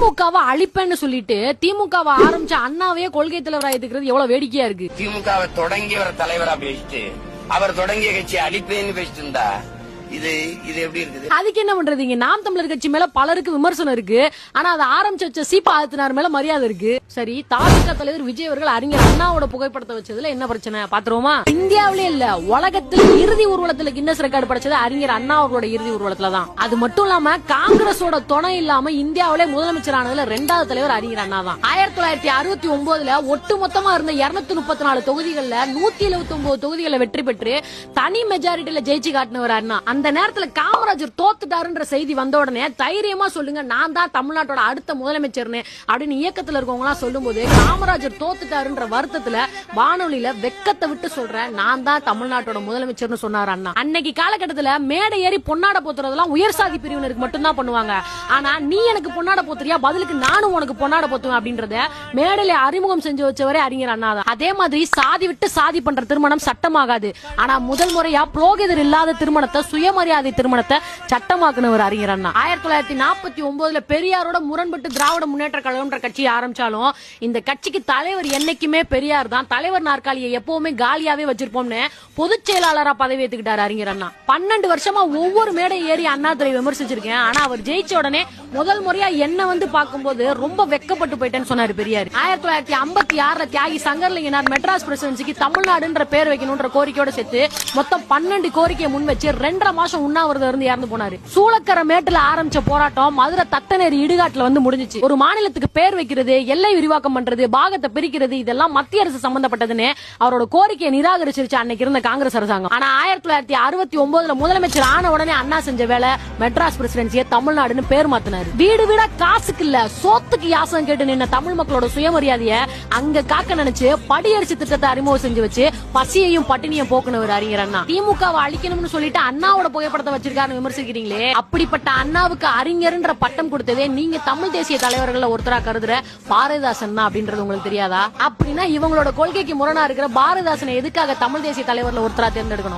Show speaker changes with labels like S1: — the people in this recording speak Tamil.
S1: திமுகவை அழிப்பேன்னு சொல்லிட்டு திமுகவை ஆரம்பிச்ச அண்ணாவே கொள்கை தலைவரா இருக்கிறது எவ்வளவு வேடிக்கையா இருக்கு.
S2: திமுகவை தொடங்கியவர் தலைவரா பேசிட்டு அவர் தொடங்கிய கட்சி அழிப்பேன்னு பேசிட்டு இருந்தா இது எப்படி இருக்குது?
S1: அதுக்கு என்ன பண்றீங்க? நாம் தமிழர் கட்சி மேல பலருக்கு விமர்சனம் இருக்கு. ஆனா அதை ஆரம்பிச்சு வச்ச சீபா ஆதித்தனார் மேல மரியாதை இருக்கு. சரி, தாவேகா தலைவர் விஜய் அவர்கள் அறிஞர் அண்ணாவோட புகைப்படத்தை வச்சதுல என்ன பிரச்சனை பாத்துருவோமா? இந்தியாவிலே இல்ல உலகத்தில் இறுதி ஊர்வலத்துல கின்னஸ் ரெக்கார்டு படைச்சது அறிஞர் அண்ணா அவர்களோட இறுதி ஊர்வலத்துல தான். அது மட்டும் இல்லாம காங்கிரஸோட துணை இல்லாம இந்தியாவிலே முதலமைச்சரானதுல 2வது தலைவர் அறிஞர் அண்ணா தான். 1969 ஒட்டு மொத்தமா இருந்த 234 தொகுதிகள்ல 179 தொகுதிகளை வெற்றி பெற்று தனி மெஜாரிட்டியில ஜெயிச்சு காட்டினவர் அண்ணா. அந்த நேரத்துல காமராஜர் தோத்துட்டாருன்ற செய்தி வந்த உடனே தைரியமா சொல்லுங்க நான் தான் தமிழ்நாட்டோட அடுத்த முதலமைச்சர்னு அப்படின்னு இயக்கத்துல இருக்கவங்க எல்லாம் சொல்லும் போது காமராஜர் தோத்துட்டாருன்ற வருத்தத்துல வானொலியில வெக்கத்தை விட்டு சொல்றேன் நான் தான் தமிழ்நாட்டோட முதலமைச்சர்னு சொன்னார் அண்ணா. அன்னைக்கு காலகட்டத்துல மேடை ஏறி பொன்னாட போத்துறதெல்லாம் உயர் சாதி பிரிவினருக்கு மட்டும் தான் பண்ணுவாங்க. ஆனா நீ எனக்கு பொன்னாட போத்துறியா, பதிலுக்கு நானும் உனக்கு பொன்னாட போத்துவேன் அப்படின்றத மேடையில அறிமுகம் செஞ்சு வச்சவரே அறிஞர் அண்ணா தான். அதே மாதிரி சாதி விட்டு சாதி பண்ற திருமணம் சட்டமாகாது. ஆனா முதல் முறையா புரோகிதர் இல்லாத திருமணத்தை சுயமரியாதை திருமணத்தை சட்டமாக்குனவர் அறிஞர் அண்ணா. 1949 பெரியாரோட முரண்பட்டு திராவிட முன்னேற்ற கழகம்ன்ற கட்சி ஆரம்பிச்சாலும் இந்த கட்சிக்கு தலைவர் என்னைக்குமே பெரியார் தான். தலைவர் நாற்காலியை எப்பவுமே காலியாவே வச்சிருப்போம்னு பொதுச் செயலாளரா பதவி ஏத்துக்கிட்டாரு அறிஞர் அண்ணா. 12 வருஷமா ஒவ்வொரு மேடை ஏறி அண்ணாதுரை விமர்சிச்சிருக்கேன். ஆனா அவர் ஜெயிச்ச உடனே முதல் முறையா என்ன வந்து பார்க்கும்போது ரொம்ப வெக்கப்பட்டு போயிட்டேன்னு சொன்னாரு பெரியார். 1956 தியாகி சங்கர்லிங்கனார் மெட்ராஸ் பிரசிடென்சிக்கு தமிழ்நாடுன்ற பேர் வைக்கணும்ன்ற கோரிக்கையோட சேர்த்து மொத்தம் 12 கோரிக்கையை முன் வச்சு 2.5 மாசம் உண்ணாவிரதம் இருந்து இறந்து போனாரு. சூளக்கரை மேட்டுல ஆரம்பிச்ச போராட்டம் மதுரை தத்தநேரி இடுகாட்டுல வந்து முடிஞ்சிச்சு. ஒரு மாநிலத்துக்கு பேர் வைக்கிறது, எல்லை விரிவாக்கம் பண்றது, பாகத்தை பிரிக்கிறது இதெல்லாம் மத்திய அரசு சம்பந்தப்பட்டதுன்னு அவரோட கோரிக்கையை நிராகரிச்சிருச்சு அன்னைக்கு இருந்த காங்கிரஸ் அரசாங்கம். ஆனா 1969 முதலமைச்சர் ஆன உடனே அண்ணா செஞ்ச வேலை மெட்ராஸ் பிரசிடென்சியை தமிழ்நாடுன்னு பேர் மாத்தினாரு. வீடு வீடா காசுக்கு இல்ல சோத்துக்கு யாசம் கேட்டு நின்ன தமிழ் மக்களோட சுயமரியாதைய அங்க காக்க நினைச்சு படியரிசி திட்டத்தை அறிமுகம் செஞ்சு வச்சு பசியையும் பட்டினியும் போக்குனவர் அறிஞர் அண்ணா. திமுகவை அழிக்கணும்னு சொல்லிட்டு அண்ணாவோட புகைப்படத்தை வச்சிருக்காரு விமர்சிக்கிறீங்களே, அப்படிப்பட்ட அண்ணாவுக்கு அறிஞர்ன்ற பட்டம் கொடுத்ததே நீங்க தமிழ் தேசிய தலைவர்கள் ஒருத்தரா கருதுற பாரதிதாசன் தான் அப்படின்றது உங்களுக்கு தெரியாதா? அப்படின்னா இவங்களோட கொள்கைக்கு முரணா இருக்கிற பாரதிதாசனை எதுக்காக தமிழ் தேசிய தலைவர்ல ஒருத்தரா தேர்ந்தெடுக்கணும்?